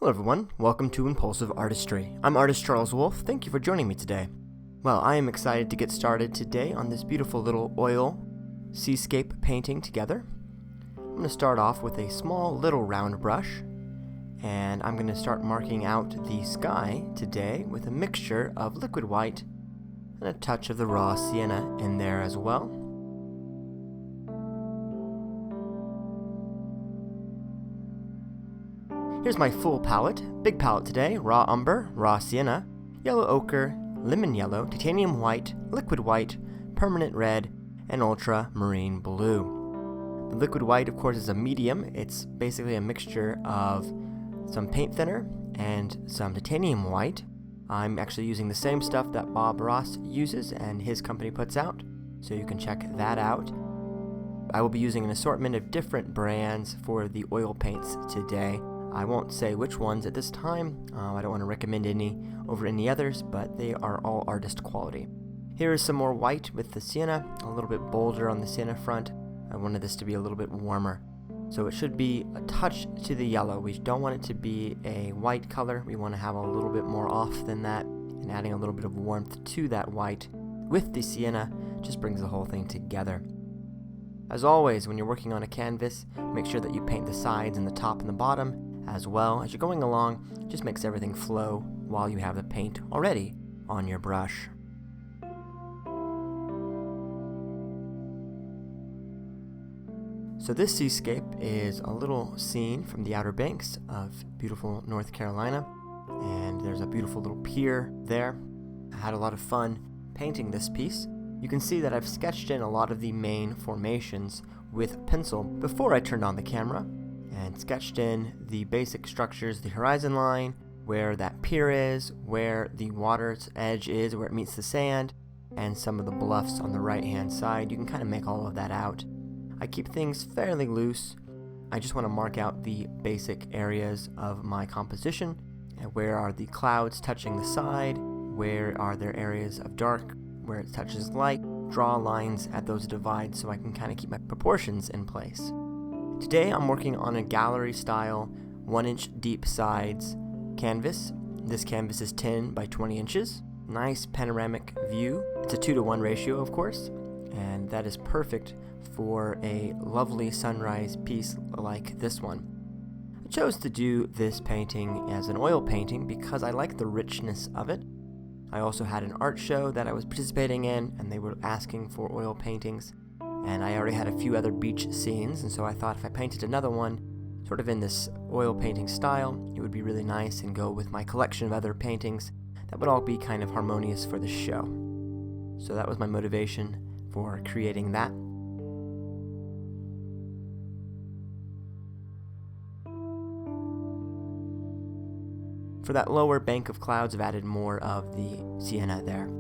Hello everyone, welcome to Impulsive Artistry. I'm artist Charles Wolfe, thank you for joining me today. Well, I am excited to get started today on this beautiful little oil seascape painting together. I'm going to start off with a small little round brush, and I'm going to start marking out the sky today with a mixture of liquid white and a touch of the raw sienna in there as well. Here's my full palette. Big palette today: raw umber, raw sienna, yellow ochre, lemon yellow, titanium white, liquid white, permanent red, and ultramarine blue. The liquid white, of course, is a medium. It's basically a mixture of some paint thinner and some titanium white. I'm actually using the same stuff that Bob Ross uses and his company puts out, so you can check that out. I will be using an assortment of different brands for the oil paints today. I won't say which ones at this time. I don't want to recommend any over any others, but they are all artist quality. Here is some more white with the sienna, a little bit bolder on the sienna front. I wanted this to be a little bit warmer. So it should be a touch to the yellow. We don't want it to be a white color. We want to have a little bit more off than that, and adding a little bit of warmth to that white with the sienna just brings the whole thing together. As always, when you're working on a canvas, make sure that you paint the sides and the top and the bottom as well. As you're going along, it just makes everything flow while you have the paint already on your brush. So this seascape is a little scene from the Outer Banks of beautiful North Carolina, and there's a beautiful little pier there. I had a lot of fun painting this piece. You can see that I've sketched in a lot of the main formations with pencil before I turned on the camera, and sketched in the basic structures, the horizon line, where that pier is, where the water's edge is, where it meets the sand, and some of the bluffs on the right hand side. You can kind of make all of that out. I keep things fairly loose. I just want to mark out the basic areas of my composition. And where are the clouds touching the side? Where are there areas of dark where it touches light? Draw lines at those divides so I can kind of keep my proportions in place. Today I'm working on a gallery style 1-inch deep sides canvas. This canvas is 10 by 20 inches. Nice panoramic view. It's a 2-to-1 ratio, of course, and that is perfect for a lovely sunrise piece like this one. I chose to do this painting as an oil painting because I like the richness of it. I also had an art show that I was participating in, and they were asking for oil paintings. And I already had a few other beach scenes, and so I thought if I painted another one sort of in this oil painting style, it would be really nice and go with my collection of other paintings that would all be kind of harmonious for the show. So that was my motivation for creating that. For that lower bank of clouds, I've added more of the sienna there.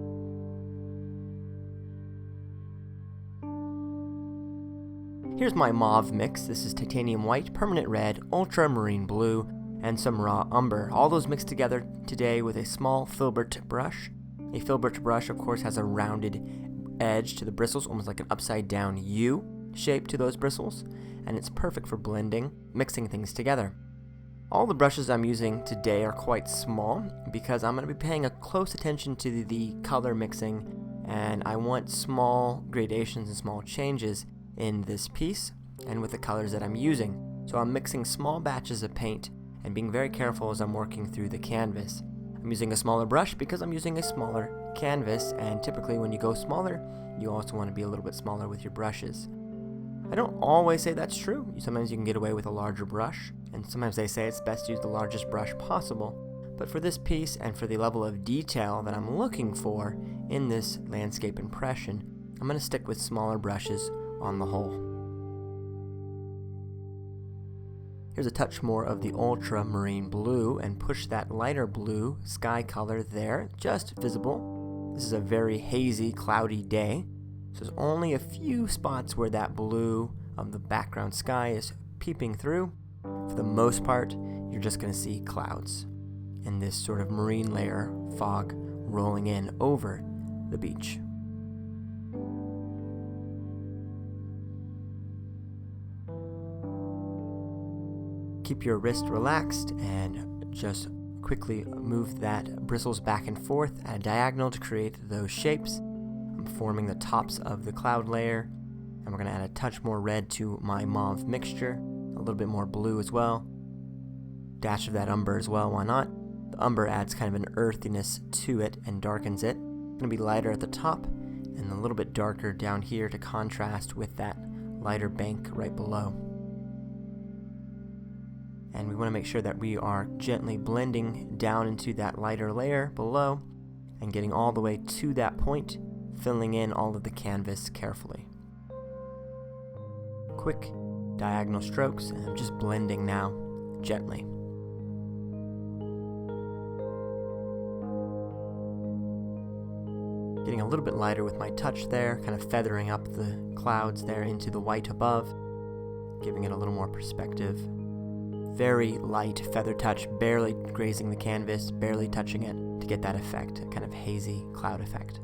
Here's my mauve mix. This is titanium white, permanent red, ultramarine blue, and some raw umber. All those mixed together today with a small filbert brush. A filbert brush, of course, has a rounded edge to the bristles, almost like an upside down U shape to those bristles, and it's perfect for blending, mixing things together. All the brushes I'm using today are quite small because I'm going to be paying a close attention to the color mixing, and I want small gradations and small changes in this piece and with the colors that I'm using. So I'm mixing small batches of paint and being very careful as I'm working through the canvas. I'm using a smaller brush because I'm using a smaller canvas, and typically when you go smaller, you also want to be a little bit smaller with your brushes. I don't always say that's true. Sometimes you can get away with a larger brush, and sometimes they say it's best to use the largest brush possible. But for this piece and for the level of detail that I'm looking for in this landscape impression, I'm going to stick with smaller brushes on the whole. Here's a touch more of the ultramarine blue and push that lighter blue sky color there, just visible. This is a very hazy, cloudy day, so there's only a few spots where that blue of the background sky is peeping through. For the most part, you're just going to see clouds and this sort of marine layer fog rolling in over the beach. Keep your wrist relaxed and just quickly move that bristles back and forth at a diagonal to create those shapes. I'm forming the tops of the cloud layer, and we're going to add a touch more red to my mauve mixture, a little bit more blue as well. Dash of that umber as well, why not? The umber adds kind of an earthiness to it and darkens it. It's going to be lighter at the top and a little bit darker down here to contrast with that lighter bank right below. And we want to make sure that we are gently blending down into that lighter layer below and getting all the way to that point, filling in all of the canvas carefully. Quick diagonal strokes, and I'm just blending now, gently. Getting a little bit lighter with my touch there, kind of feathering up the clouds there into the white above, giving it a little more perspective. Very light feather touch, barely grazing the canvas, barely touching it to get that effect, a kind of hazy cloud effect.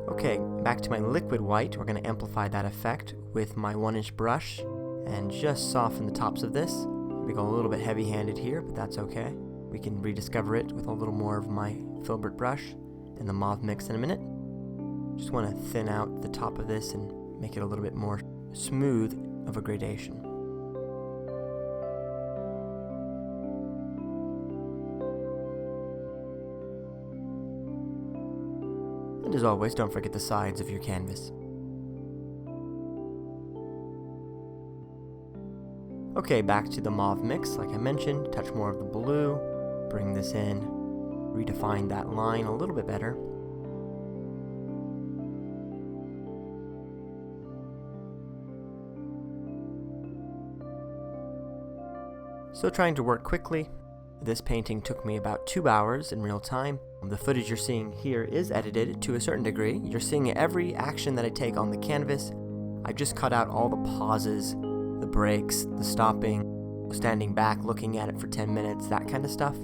Okay, back to my liquid white. We're going to amplify that effect with my 1-inch brush and just soften the tops of this. We go a little bit heavy-handed here, but that's okay. We can rediscover it with a little more of my filbert brush and the mauve mix in a minute. Just want to thin out the top of this and make it a little bit more smooth of a gradation. And as always, don't forget the sides of your canvas. Okay, back to the mauve mix. Like I mentioned, touch more of the blue, bring this in, redefine that line a little bit better. Still trying to work quickly. This painting took me about 2 hours in real time. The footage you're seeing here is edited to a certain degree. You're seeing every action that I take on the canvas. I just cut out all the pauses, the breaks, the stopping, standing back, looking at it for 10 minutes, that kind of stuff.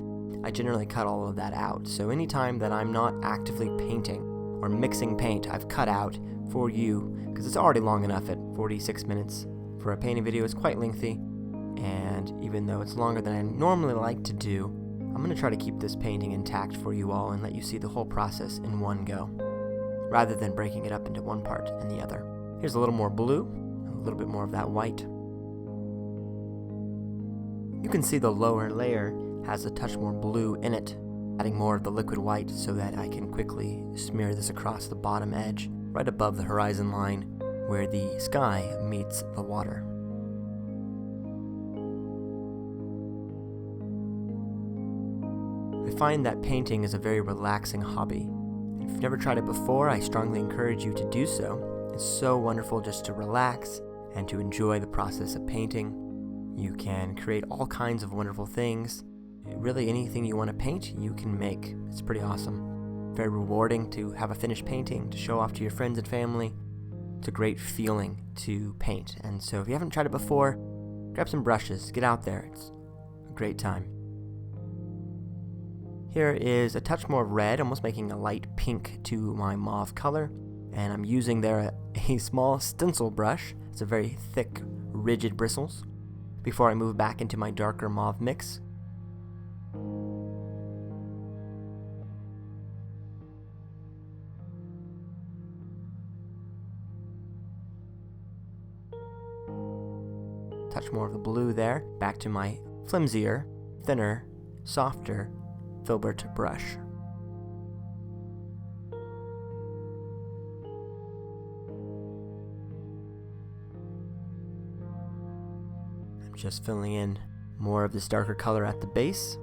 I generally cut all of that out. So anytime that I'm not actively painting or mixing paint, I've cut out for you, because it's already long enough at 46 minutes. For a painting video, it's quite lengthy. And even though it's longer than I normally like to do, I'm going to try to keep this painting intact for you all and let you see the whole process in one go, rather than breaking it up into one part and the other. Here's a little more blue, a little bit more of that white. You can see the lower layer has a touch more blue in it, adding more of the liquid white so that I can quickly smear this across the bottom edge, right above the horizon line where the sky meets the water. I find that painting is a very relaxing hobby. If you've never tried it before, I strongly encourage you to do so. It's so wonderful just to relax and to enjoy the process of painting. You can create all kinds of wonderful things. Really anything you want to paint, you can make. It's pretty awesome. Very rewarding to have a finished painting to show off to your friends and family. It's a great feeling to paint. And so if you haven't tried it before, grab some brushes, get out there. It's a great time. Here is a touch more red, almost making a light pink to my mauve color. And I'm using there a small stencil brush. It's a very thick, rigid bristles. Before I move back into my darker mauve mix. Touch more of the blue there. Back to my flimsier, thinner, softer filbert brush. I'm just filling in more of this darker color at the base,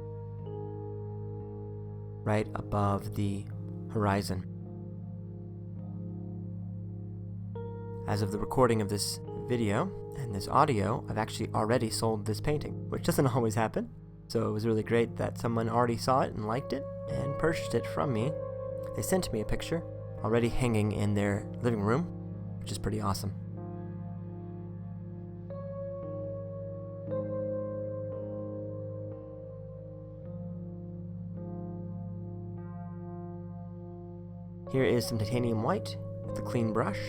right above the horizon. As of the recording of this video and this audio, I've actually already sold this painting, which doesn't always happen. So it was really great that someone already saw it and liked it and purchased it from me. They sent me a picture already hanging in their living room, which is pretty awesome. Here is some titanium white with a clean brush.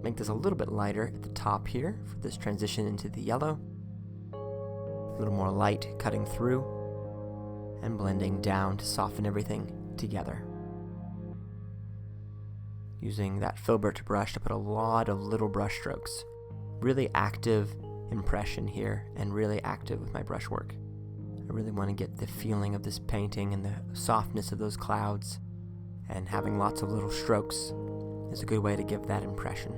make this a little bit lighter at the top here for this transition into the yellow. A little more light cutting through and blending down to soften everything together. Using that filbert brush to put a lot of little brush strokes. Really active impression here and really active with my brushwork. I really want to get the feeling of this painting and the softness of those clouds, and having lots of little strokes is a good way to give that impression.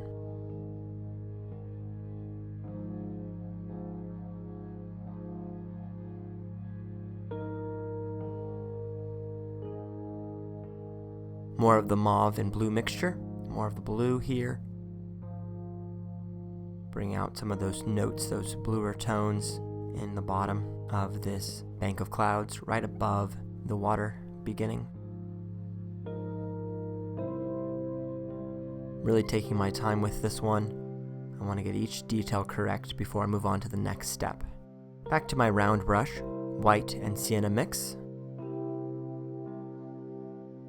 More of the mauve and blue mixture, more of the blue here. Bring out some of those notes, those bluer tones in the bottom of this bank of clouds, right above the water beginning. Really taking my time with this one. I want to get each detail correct before I move on to the next step. Back to my round brush, white and sienna mix.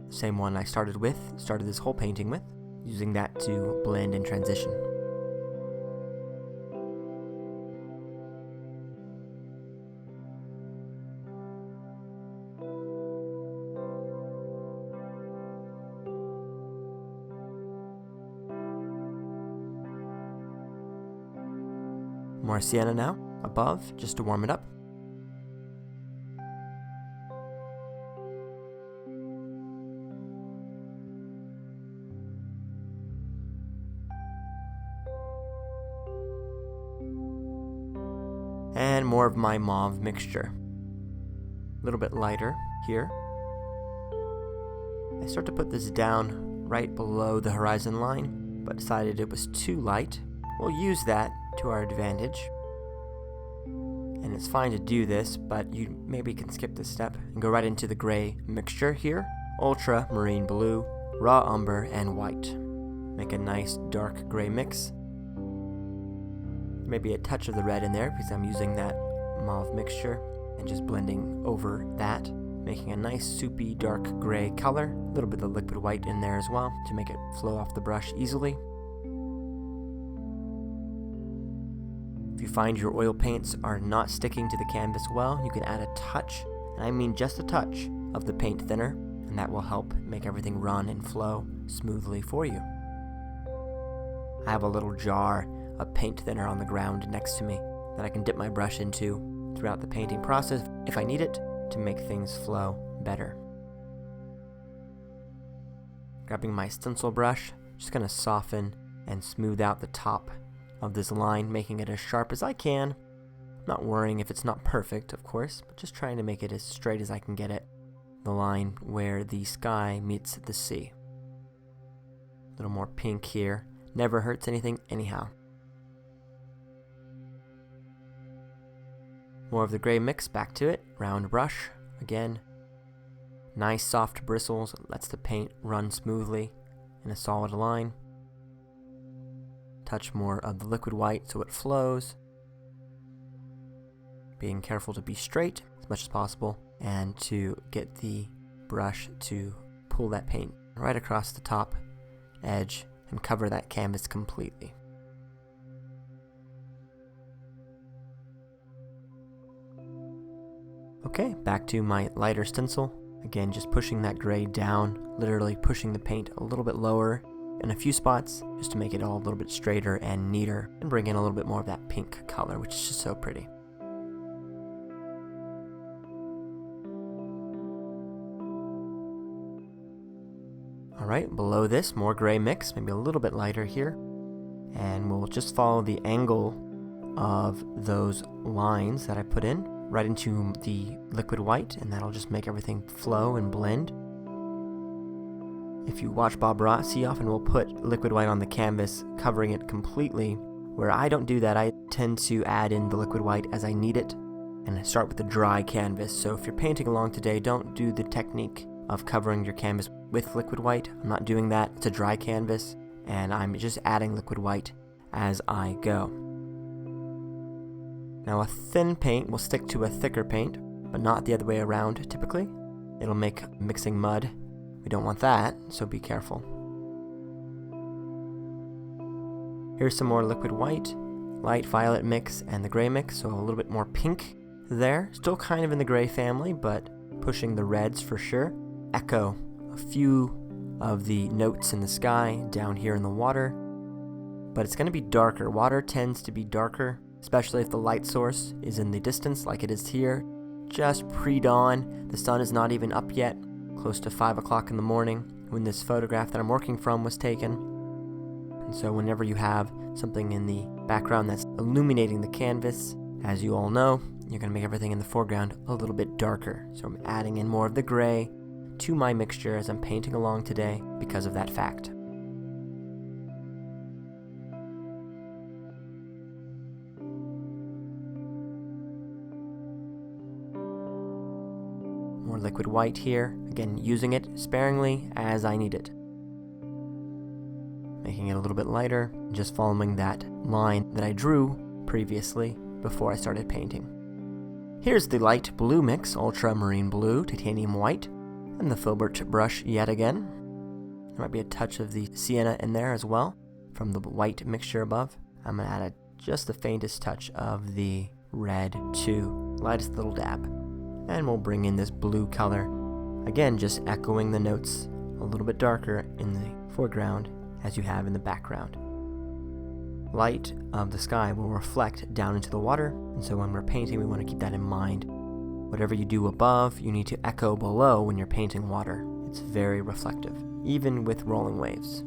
Same one I started this whole painting with, using that to blend and transition. More sienna now, above, just to warm it up. And more of my mauve mixture. A little bit lighter here. I start to put this down right below the horizon line, but decided it was too light. We'll use that to our advantage. And it's fine to do this, but you maybe can skip this step and go right into the gray mixture here. Ultramarine blue, raw umber, and white. Make a nice dark gray mix. Maybe a touch of the red in there because I'm using that mauve mixture and just blending over that, making a nice soupy dark gray color. A little bit of liquid white in there as well to make it flow off the brush easily. If you find your oil paints are not sticking to the canvas well, you can add a touch, and I mean just a touch, of the paint thinner, and that will help make everything run and flow smoothly for you. I have a little jar of paint thinner on the ground next to me that I can dip my brush into throughout the painting process if I need it to make things flow better. Grabbing my stencil brush, just going to soften and smooth out the top of this line, making it as sharp as I can. Not worrying if it's not perfect, of course, but just trying to make it as straight as I can get it. The line where the sky meets the sea. A little more pink here. Never hurts anything anyhow. More of the gray mix back to it. Round brush again. Nice soft bristles. Lets the paint run smoothly in a solid line. Touch more of the liquid white so it flows. Being careful to be straight as much as possible and to get the brush to pull that paint right across the top edge and cover that canvas completely. Okay, back to my lighter stencil. Again, just pushing that gray down, literally pushing the paint a little bit lower in a few spots just to make it all a little bit straighter and neater and bring in a little bit more of that pink color, which is just so pretty. Alright, below this, more gray mix, maybe a little bit lighter here. And we'll just follow the angle of those lines that I put in right into the liquid white, and that'll just make everything flow and blend. If you watch Bob Ross, he often will put liquid white on the canvas, covering it completely. Where I don't do that, I tend to add in the liquid white as I need it, and I start with the dry canvas. So if you're painting along today, don't do the technique of covering your canvas with liquid white. I'm not doing that. It's a dry canvas, and I'm just adding liquid white as I go. Now a thin paint will stick to a thicker paint, but not the other way around typically. It'll make mixing mud. We don't want that, so be careful. Here's some more liquid white, light violet mix, and the gray mix, so a little bit more pink there. Still kind of in the gray family, but pushing the reds for sure. Echo a few of the notes in the sky down here in the water, but it's going to be darker. Water tends to be darker, especially if the light source is in the distance like it is here. Just pre-dawn, the sun is not even up yet, close to 5 o'clock in the morning when this photograph that I'm working from was taken. And so whenever you have something in the background that's illuminating the canvas, as you all know, you're going to make everything in the foreground a little bit darker. So I'm adding in more of the gray to my mixture as I'm painting along today because of that fact. More liquid white here, again using it sparingly as I need it. Making it a little bit lighter, just following that line that I drew previously before I started painting. Here's the light blue mix, ultramarine blue, titanium white, and the filbert brush yet again. There might be a touch of the sienna in there as well from the white mixture above. I'm going to add just the faintest touch of the red too, lightest little dab. And we'll bring in this blue color, again just echoing the notes a little bit darker in the foreground as you have in the background. Light of the sky will reflect down into the water, and so when we're painting we want to keep that in mind. Whatever you do above, you need to echo below when you're painting water. It's very reflective, even with rolling waves.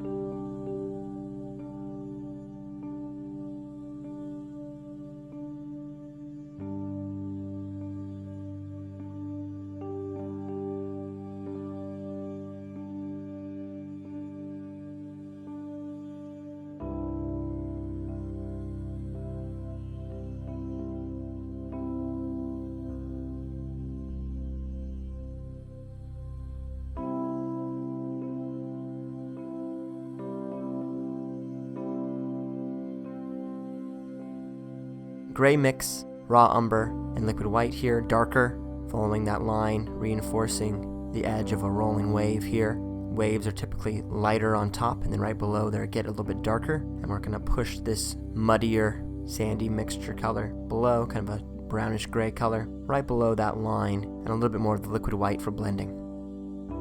Gray mix, raw umber, and liquid white here, darker, following that line, reinforcing the edge of a rolling wave here. Waves are typically lighter on top, and then right below there get a little bit darker, and we're going to push this muddier, sandy mixture color below, kind of a brownish gray color, right below that line, and a little bit more of the liquid white for blending.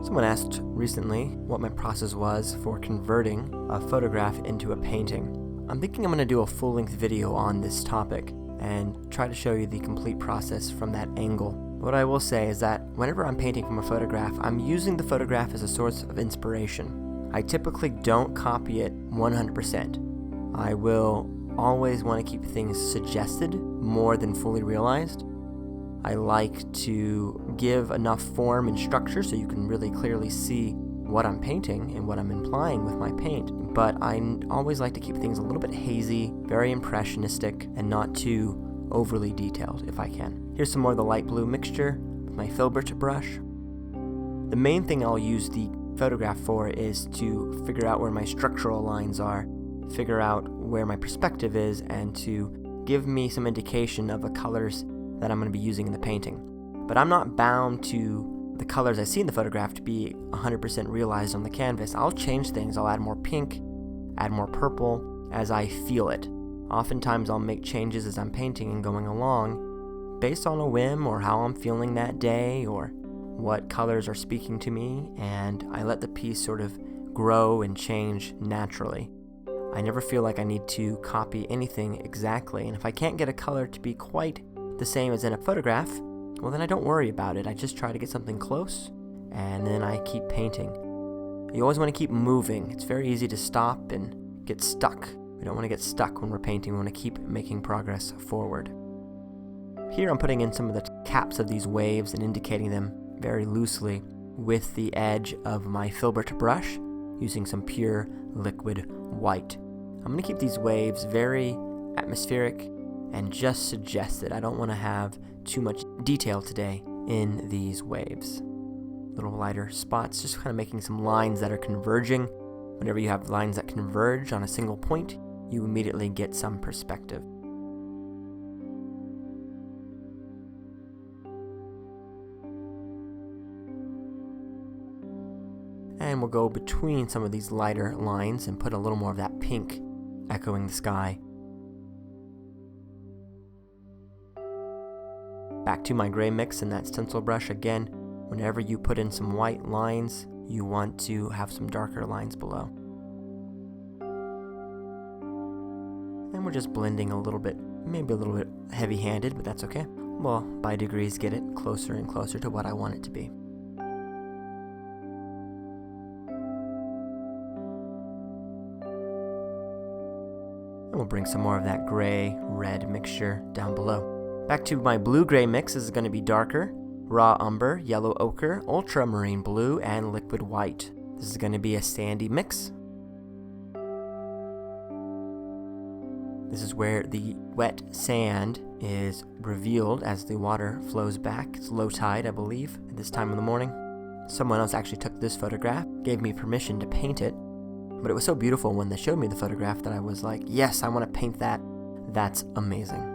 Someone asked recently what my process was for converting a photograph into a painting. I'm thinking I'm going to do a full-length video on this topic and try to show you the complete process from that angle. What I will say is that whenever I'm painting from a photograph, I'm using the photograph as a source of inspiration. I typically don't copy it 100%. I will always want to keep things suggested more than fully realized. I like to give enough form and structure so you can really clearly see what I'm painting and what I'm implying with my paint, but I always like to keep things a little bit hazy, very impressionistic, and not too overly detailed if I can. Here's some more of the light blue mixture with my filbert brush. The main thing I'll use the photograph for is to figure out where my structural lines are, figure out where my perspective is, and to give me some indication of the colors that I'm going to be using in the painting. But I'm not bound to the colors I see in the photograph to be 100% realized on the canvas. I'll change things. I'll add more pink, add more purple as I feel it. Oftentimes I'll make changes as I'm painting and going along based on a whim or how I'm feeling that day or what colors are speaking to me, and I let the piece sort of grow and change naturally. I never feel like I need to copy anything exactly, and if I can't get a color to be quite the same as in a photograph, well then I don't worry about it. I just try to get something close, and then I keep painting. You always want to keep moving. It's very easy to stop and get stuck. We don't want to get stuck when we're painting. We want to keep making progress forward. Here I'm putting in some of the caps of these waves and indicating them very loosely with the edge of my filbert brush using some pure liquid white. I'm going to keep these waves very atmospheric and just suggested. I don't want to have too much detail today in these waves. Little lighter spots, just kind of making some lines that are converging. Whenever you have lines that converge on a single point, you immediately get some perspective. And we'll go between some of these lighter lines and put a little more of that pink echoing the sky. Back to my gray mix and that stencil brush again. Whenever you put in some white lines, you want to have some darker lines below. And we're just blending a little bit, maybe a little bit heavy-handed, but that's okay. We'll, by degrees, get it closer and closer to what I want it to be. And we'll bring some more of that gray-red mixture down below. Back to my blue-gray mix. This is going to be darker. Raw umber, yellow ochre, ultramarine blue, and liquid white. This is going to be a sandy mix. This is where the wet sand is revealed as the water flows back. It's low tide, I believe, at this time of the morning. Someone else actually took this photograph, gave me permission to paint it, but it was so beautiful when they showed me the photograph that I was like, yes, I want to paint that. That's amazing.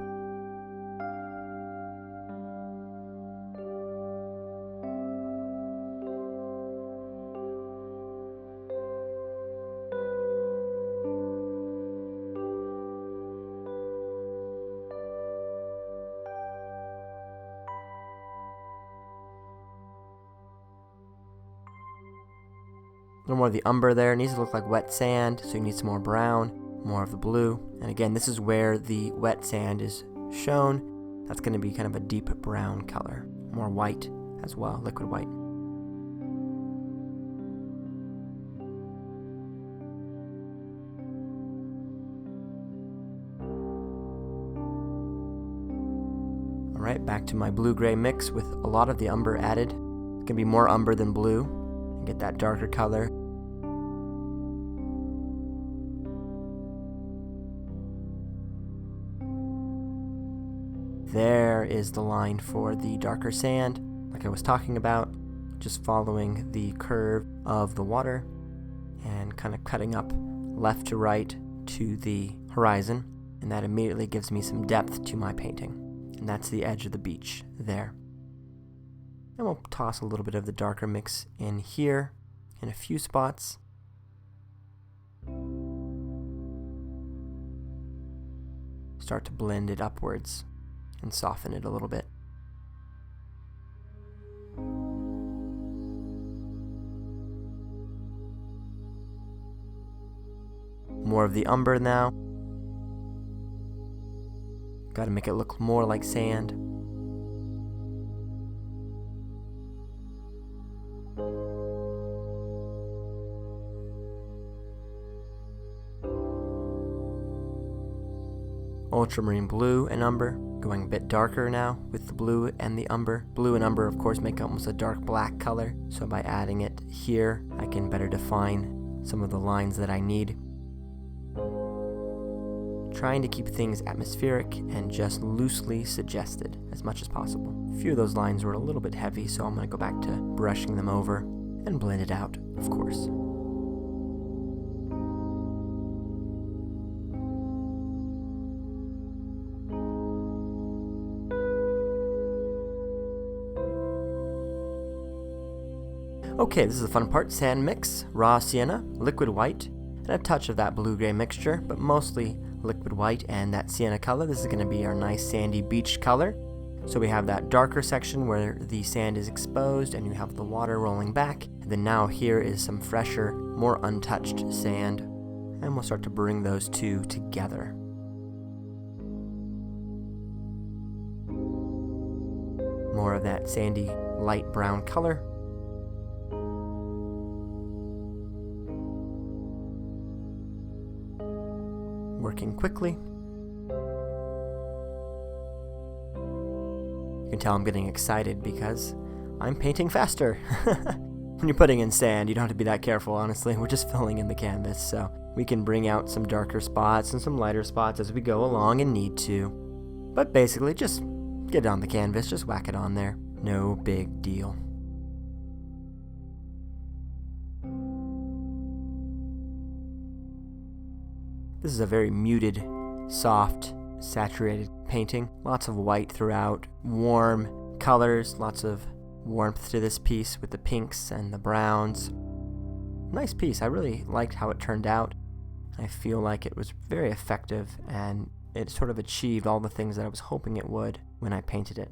A little more of the umber there. It needs to look like wet sand, so you need some more brown, more of the blue. And again, this is where the wet sand is shown. That's going to be kind of a deep brown color. More white as well, liquid white. Alright, back to my blue-gray mix with a lot of the umber added. It's going to be more umber than blue. And get that darker color. There is the line for the darker sand, like I was talking about, just following the curve of the water and kind of cutting up left to right to the horizon, and that immediately gives me some depth to my painting. And that's the edge of the beach there. And we'll toss a little bit of the darker mix in here in a few spots. Start to blend it upwards and soften it a little bit. More of the umber now. Got to make it look more like sand. Ultramarine blue and umber, going a bit darker now with the blue and the umber. Blue and umber, of course, make almost a dark black color, so by adding it here, I can better define some of the lines that I need. Trying to keep things atmospheric and just loosely suggested as much as possible. A few of those lines were a little bit heavy, so I'm going to go back to brushing them over and blend it out, of course. Okay, this is the fun part. Sand mix, raw sienna, liquid white, and a touch of that blue-gray mixture, but mostly liquid white and that sienna color. This is going to be our nice sandy beach color. So we have that darker section where the sand is exposed and you have the water rolling back. And then now here is some fresher, more untouched sand. And we'll start to bring those two together. More of that sandy light brown color. Working quickly. You can tell I'm getting excited because I'm painting faster. When you're putting in sand, you don't have to be that careful, honestly. We're just filling in the canvas, so we can bring out some darker spots and some lighter spots as we go along and need to. But basically, just get it on the canvas, just whack it on there. No big deal. This is a very muted, soft, saturated painting. Lots of white throughout, warm colors, lots of warmth to this piece with the pinks and the browns. Nice piece. I really liked how it turned out. I feel like it was very effective, and it sort of achieved all the things that I was hoping it would when I painted it.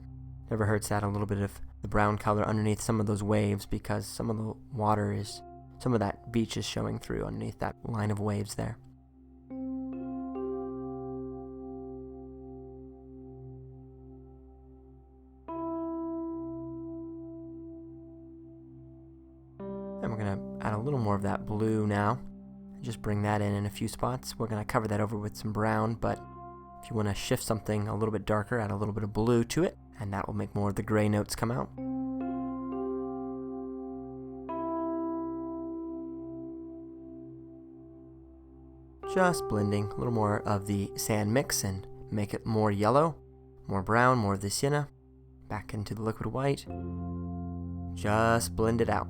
Never hurts to add a little bit of the brown color underneath some of those waves, because some of the water is, some of that beach is showing through underneath that line of waves there. And we're going to add a little more of that blue now. Just bring that in a few spots. We're going to cover that over with some brown, but if you want to shift something a little bit darker, add a little bit of blue to it, and that will make more of the gray notes come out. Just blending a little more of the sand mix and make it more yellow, more brown, more of the sienna, back into the liquid white. Just blend it out.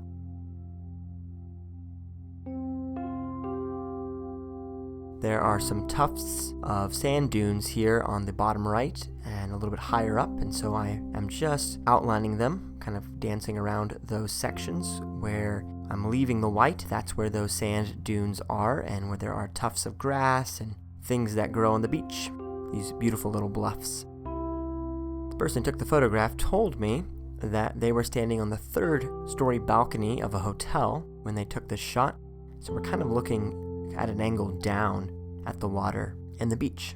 There are some tufts of sand dunes here on the bottom right and a little bit higher up, and so I am just outlining them, kind of dancing around those sections where I'm leaving the white. That's where those sand dunes are, and where there are tufts of grass and things that grow on the beach, these beautiful little bluffs. The person who took the photograph told me that they were standing on the 3rd-story balcony of a hotel when they took this shot, so we're kind of looking at an angle down at the water and the beach.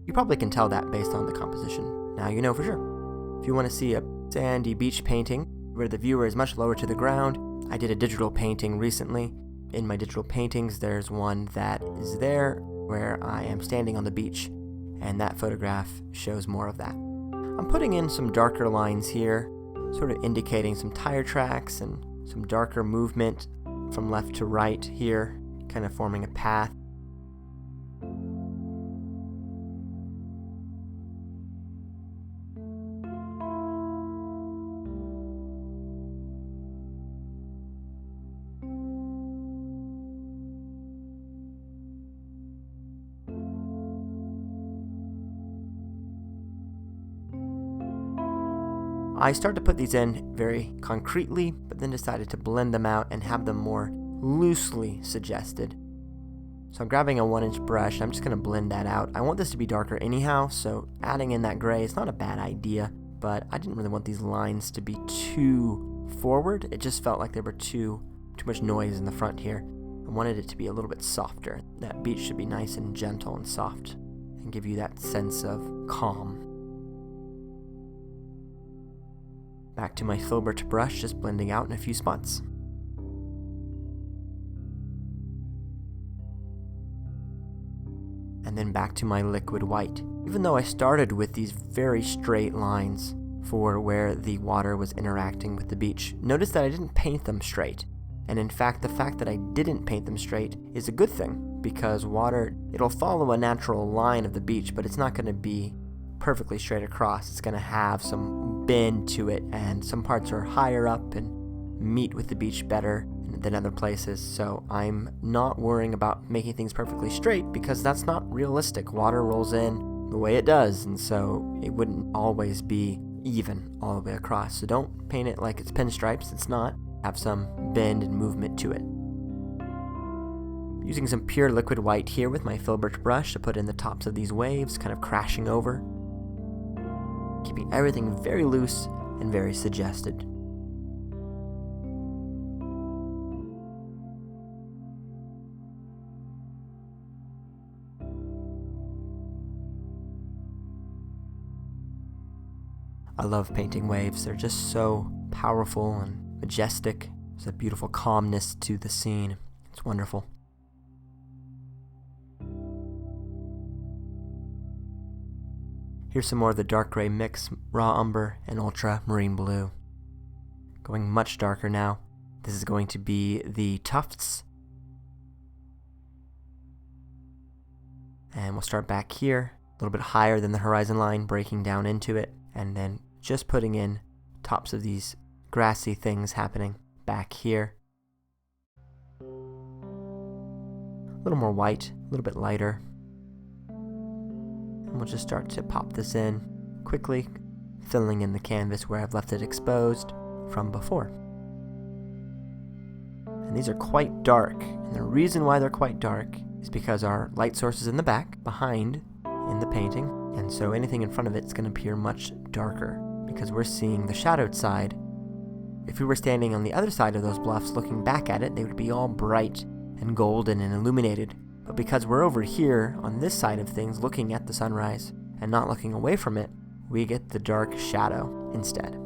You probably can tell that based on the composition. Now you know for sure. If you want to see a sandy beach painting where the viewer is much lower to the ground, I did a digital painting recently. In my digital paintings, there's one that is there where I am standing on the beach, and that photograph shows more of that. I'm putting in some darker lines here, sort of indicating some tire tracks and some darker movement from left to right here, kind of forming a path. I started to put these in very concretely, but then decided to blend them out and have them more loosely suggested. So I'm grabbing a 1-inch brush, and I'm just going to blend that out. I want this to be darker anyhow, so adding in that gray is not a bad idea, but I didn't really want these lines to be too forward. It just felt like there were too much noise in the front here. I wanted it to be a little bit softer. That beach should be nice and gentle and soft and give you that sense of calm. Back to my filbert brush, just blending out in a few spots. And then back to my liquid white. Even though I started with these very straight lines for where the water was interacting with the beach, notice that I didn't paint them straight. And in fact, the fact that I didn't paint them straight is a good thing, because water, it'll follow a natural line of the beach, but it's not going to be perfectly straight across. It's going to have some bend to it, and some parts are higher up and meet with the beach better than other places. So I'm not worrying about making things perfectly straight, because that's not realistic. Water rolls in the way it does, and so it wouldn't always be even all the way across. So don't paint it like it's pinstripes. It's not. Have some bend and movement to it. Using some pure liquid white here with my filbert brush to put in the tops of these waves, kind of crashing over, keeping everything very loose and very suggested. I love painting waves. They're just so powerful and majestic. There's a beautiful calmness to the scene. It's wonderful. Here's some more of the dark gray mix, raw umber and ultramarine blue. Going much darker now. This is going to be the tufts. And we'll start back here, a little bit higher than the horizon line, breaking down into it, and then just putting in tops of these grassy things happening back here. A little more white, a little bit lighter. And we'll just start to pop this in quickly, filling in the canvas where I've left it exposed from before. And these are quite dark, and the reason why they're quite dark is because our light source is in the back, behind in the painting, and so anything in front of it is going to appear much darker because we're seeing the shadowed side. If we were standing on the other side of those bluffs looking back at it, they would be all bright and golden and illuminated. But because we're over here on this side of things looking at the sunrise and not looking away from it, we get the dark shadow instead.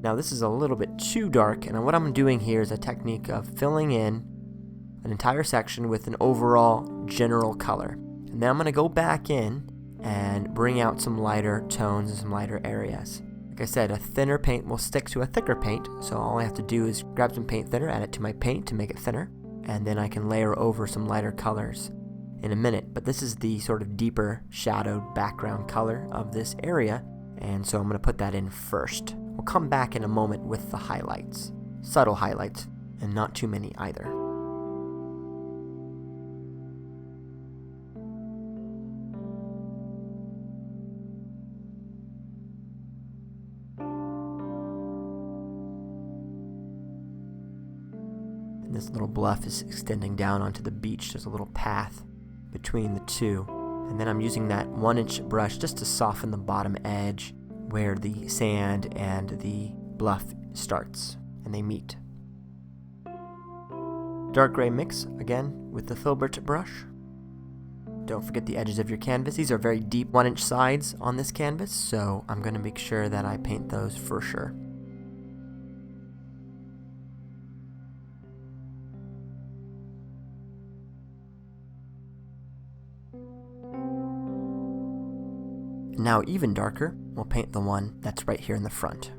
Now this is a little bit too dark, and what I'm doing here is a technique of filling in an entire section with an overall general color. And then I'm going to go back in and bring out some lighter tones and some lighter areas. Like I said, a thinner paint will stick to a thicker paint, so all I have to do is grab some paint thinner, add it to my paint to make it thinner, and then I can layer over some lighter colors in a minute. But this is the sort of deeper shadowed background color of this area, and so I'm going to put that in first. We'll come back in a moment with the highlights, subtle highlights, and not too many either. This little bluff is extending down onto the beach. There's a little path between the two. And then I'm using that 1-inch brush just to soften the bottom edge where the sand and the bluff starts and they meet. Dark gray mix again with the filbert brush. Don't forget the edges of your canvas. These are very deep 1-inch sides on this canvas, so I'm going to make sure that I paint those for sure. Now even darker, we'll paint the one that's right here in the front.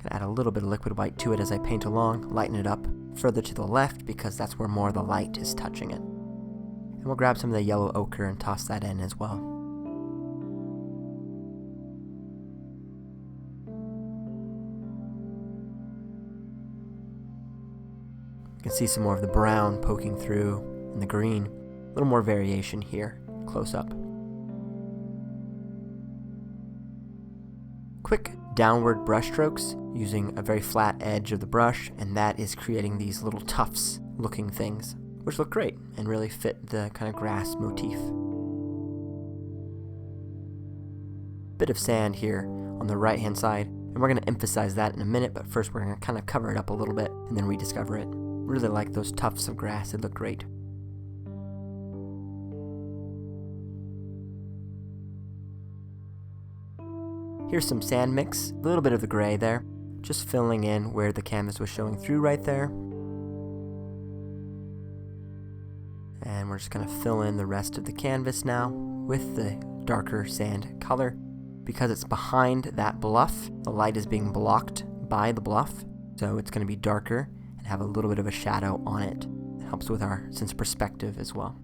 Gonna add a little bit of liquid white to it as I paint along, lighten it up further to the left because that's where more of the light is touching it. And we'll grab some of the yellow ochre and toss that in as well. You can see some more of the brown poking through and the green. A little more variation here, close up. Quick downward brush strokes using a very flat edge of the brush, and that is creating these little tufts looking things, which look great and really fit the kind of grass motif. Bit of sand here on the right hand side, and we're going to emphasize that in a minute, but first we're going to kind of cover it up a little bit and then rediscover it. Really like those tufts of grass, they look great. Here's some sand mix, a little bit of the gray there, just filling in where the canvas was showing through right there. And we're just going to fill in the rest of the canvas now with the darker sand color. Because it's behind that bluff, the light is being blocked by the bluff, so it's going to be darker and have a little bit of a shadow on it. It helps with our sense of perspective as well.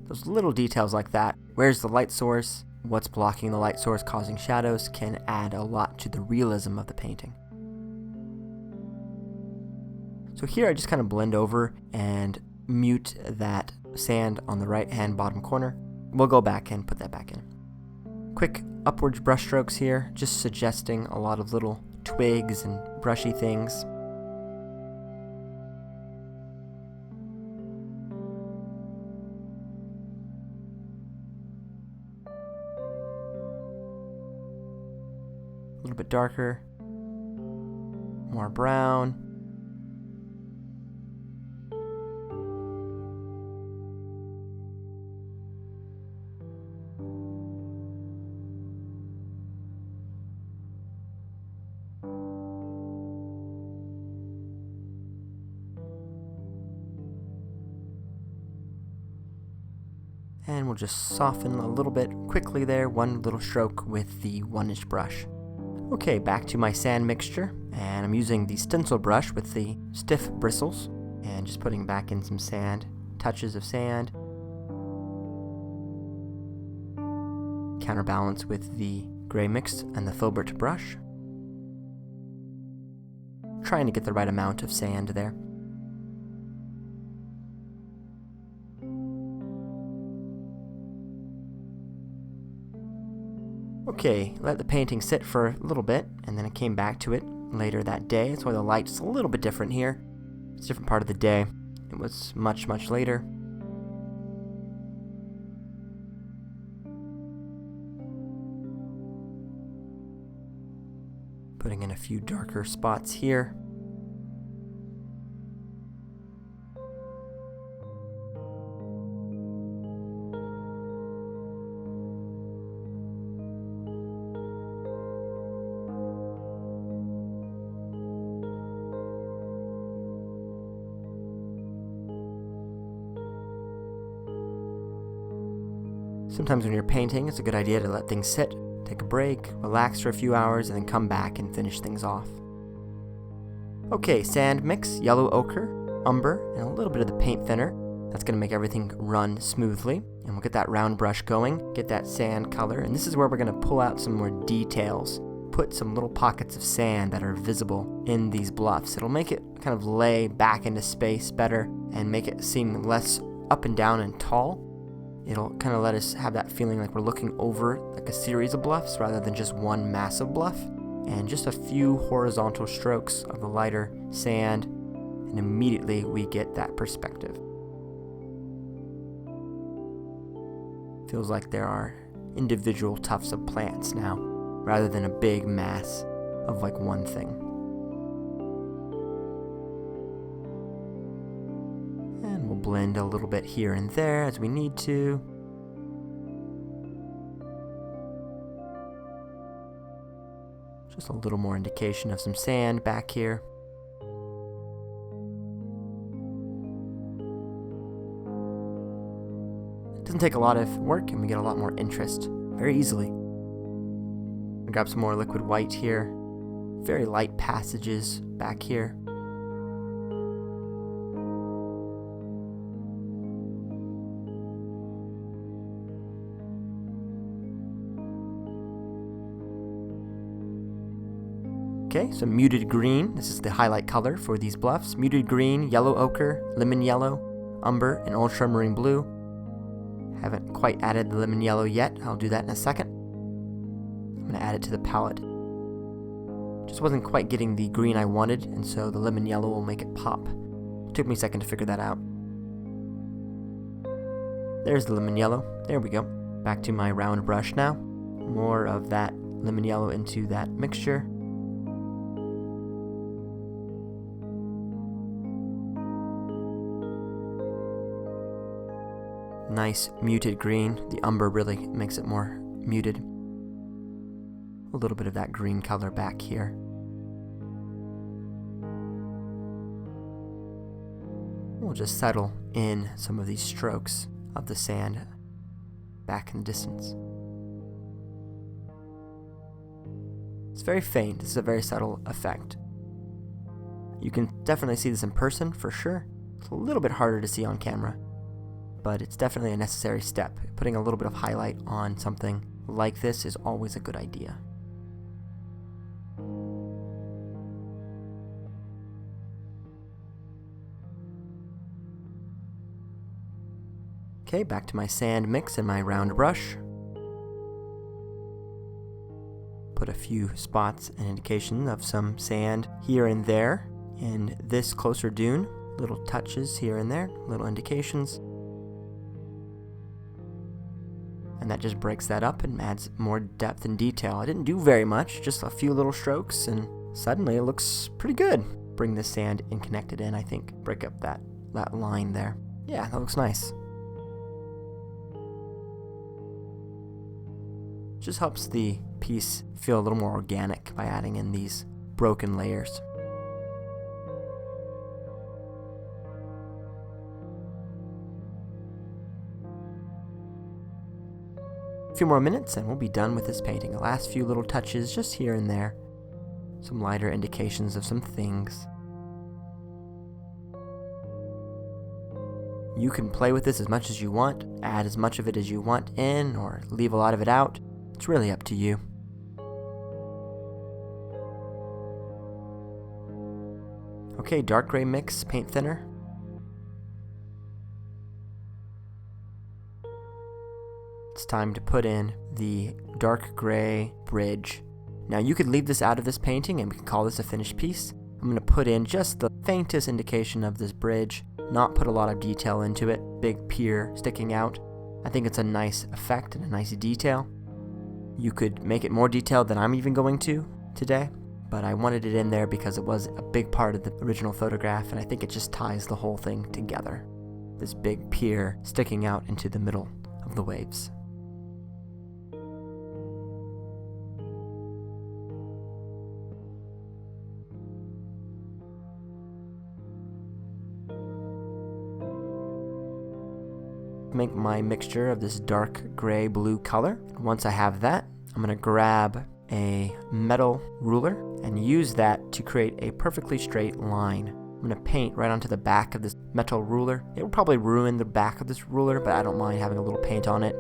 Those little details like that, where's the light source, what's blocking the light source causing shadows, can add a lot to the realism of the painting. So here I just kind of blend over and mute that sand on the right hand bottom corner. We'll go back and put that back in. Quick upwards brush strokes here, just suggesting a lot of little twigs and brushy things. A little bit darker, more brown. And we'll just soften a little bit quickly there, one little stroke with the 1-inch brush. Okay, back to my sand mixture, and I'm using the stencil brush with the stiff bristles, and just putting back in some sand, touches of sand. Counterbalance with the gray mix and the filbert brush. Trying to get the right amount of sand there. Okay, let the painting sit for a little bit, and then I came back to it later that day. That's why the light's a little bit different here. It's a different part of the day. It was much, much later. Putting in a few darker spots here. Sometimes when you're painting, it's a good idea to let things sit, take a break, relax for a few hours, and then come back and finish things off. Okay, sand mix, yellow ochre, umber, and a little bit of the paint thinner. That's going to make everything run smoothly. And we'll get that round brush going, get that sand color, and this is where we're going to pull out some more details. Put some little pockets of sand that are visible in these bluffs. It'll make it kind of lay back into space better and make it seem less up and down and tall. It'll kind of let us have that feeling like we're looking over like a series of bluffs rather than just one massive bluff. And just a few horizontal strokes of the lighter sand, and immediately we get that perspective. Feels like there are individual tufts of plants now, rather than a big mass of like one thing. And we'll blend a little bit here and there as we need to. Just a little more indication of some sand back here. It doesn't take a lot of work and we get a lot more interest very easily. I'll grab some more liquid white here. Very light passages back here. Okay, so muted green. This is the highlight color for these bluffs. Muted green, yellow ochre, lemon yellow, umber, and ultramarine blue. Haven't quite added the lemon yellow yet. I'll do that in a second. I'm going to add it to the palette. Just wasn't quite getting the green I wanted, and so the lemon yellow will make it pop. It took me a second to figure that out. There's the lemon yellow. There we go. Back to my round brush now. More of that lemon yellow into that mixture. Nice muted green. The umber really makes it more muted. A little bit of that green color back here. We'll just settle in some of these strokes of the sand back in the distance. It's very faint. This is a very subtle effect. You can definitely see this in person for sure. It's a little bit harder to see on camera, but it's definitely a necessary step. Putting a little bit of highlight on something like this is always a good idea. Okay, back to my sand mix and my round brush. Put a few spots and indication of some sand here and there in this closer dune. Little touches here and there, little indications. And that just breaks that up and adds more depth and detail. I didn't do very much, just a few little strokes, and suddenly it looks pretty good. Bring the sand and connect it in, I think. Break up that line there. Yeah, that looks nice. Just helps the piece feel a little more organic by adding in these broken layers. A few more minutes and we'll be done with this painting. The last few little touches just here and there. Some lighter indications of some things. You can play with this as much as you want, add as much of it as you want in, or leave a lot of it out. It's really up to you. Okay, dark gray mix, paint thinner. It's time to put in the dark gray bridge. Now you could leave this out of this painting and we can call this a finished piece. I'm going to put in just the faintest indication of this bridge, not put a lot of detail into it. Big pier sticking out. I think it's a nice effect and a nice detail. You could make it more detailed than I'm even going to today, but I wanted it in there because it was a big part of the original photograph, and I think it just ties the whole thing together. This big pier sticking out into the middle of the waves. Make my mixture of this dark gray blue color. Once I have that, I'm going to grab a metal ruler and use that to create a perfectly straight line. I'm going to paint right onto the back of this metal ruler. It will probably ruin the back of this ruler, but I don't mind having a little paint on it.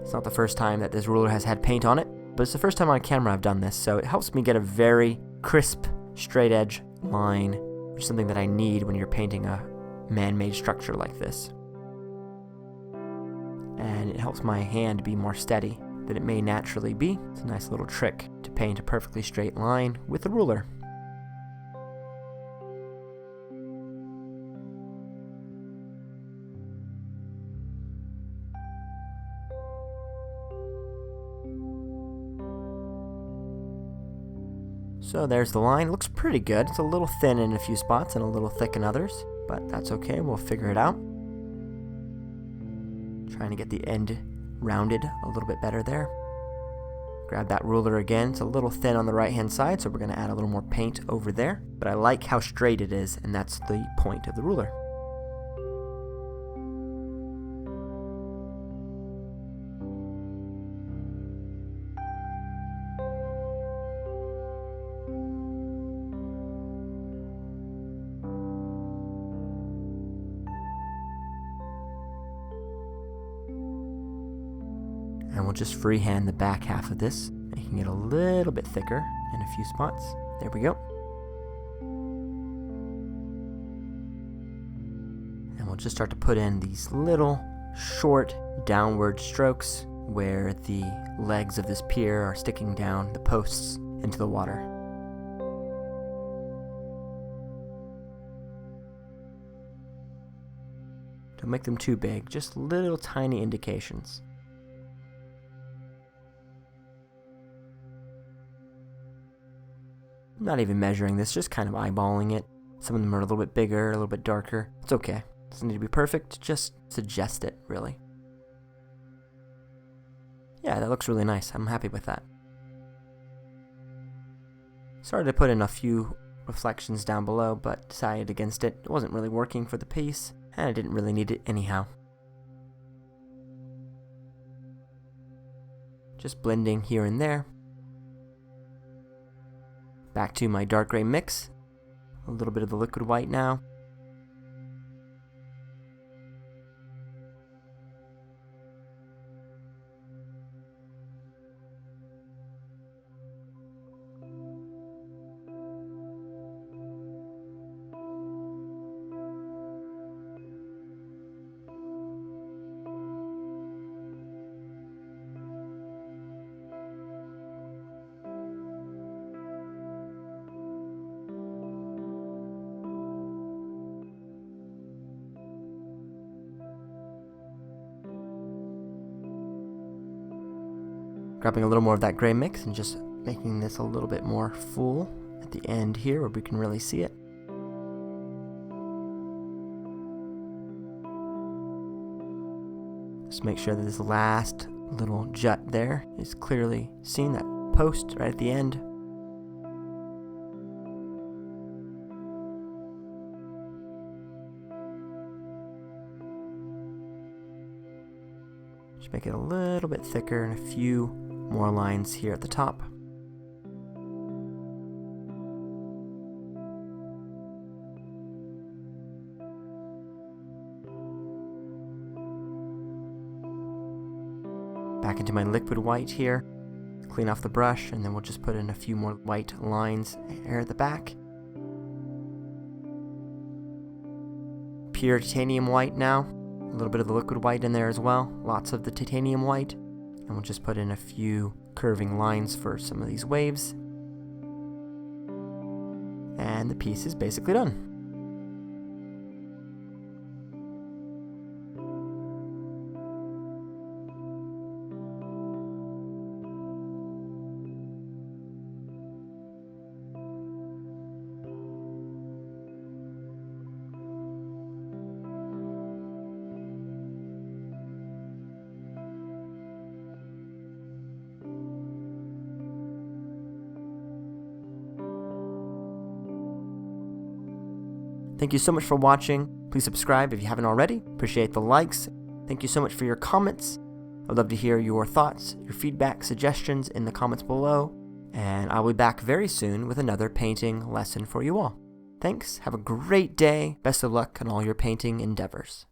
It's not the first time that this ruler has had paint on it, but it's the first time on camera I've done this, so it helps me get a very crisp, straight edge line, which is something that I need when you're painting a man-made structure like this. And it helps my hand be more steady than it may naturally be. It's a nice little trick to paint a perfectly straight line with a ruler. So there's the line. It looks pretty good. It's a little thin in a few spots and a little thick in others, but that's okay. We'll figure it out. Trying to get the end rounded a little bit better there. Grab that ruler again. It's a little thin on the right hand side, so we're going to add a little more paint over there. But I like how straight it is, and that's the point of the ruler. And we'll just freehand the back half of this, making it a little bit thicker in a few spots. There we go. And we'll just start to put in these little short downward strokes where the legs of this pier are sticking down the posts into the water. Don't make them too big, just little tiny indications. I'm not even measuring this, just kind of eyeballing it. Some of them are a little bit bigger, a little bit darker. It's okay. Doesn't need to be perfect, just suggest it, really. Yeah, that looks really nice. I'm happy with that. Started to put in a few reflections down below, but decided against it. It wasn't really working for the piece, and I didn't really need it anyhow. Just blending here and there. Back to my dark gray mix. A little bit of the liquid white now. Grabbing a little more of that gray mix and just making this a little bit more full at the end here where we can really see it. Just make sure that this last little jut there is clearly seen, that post right at the end. Just make it a little bit thicker and a few more lines here at the top. Back into my liquid white here. Clean off the brush, and then we'll just put in a few more white lines here at the back. Pure titanium white now. A little bit of the liquid white in there as well. Lots of the titanium white. And we'll just put in a few curving lines for some of these waves. And the piece is basically done. Thank you so much for watching. Please subscribe if you haven't already. Appreciate the likes. Thank you so much for your comments. I'd love to hear your thoughts, your feedback, suggestions in the comments below. And I'll be back very soon with another painting lesson for you all. Thanks. Have a great day. Best of luck on all your painting endeavors.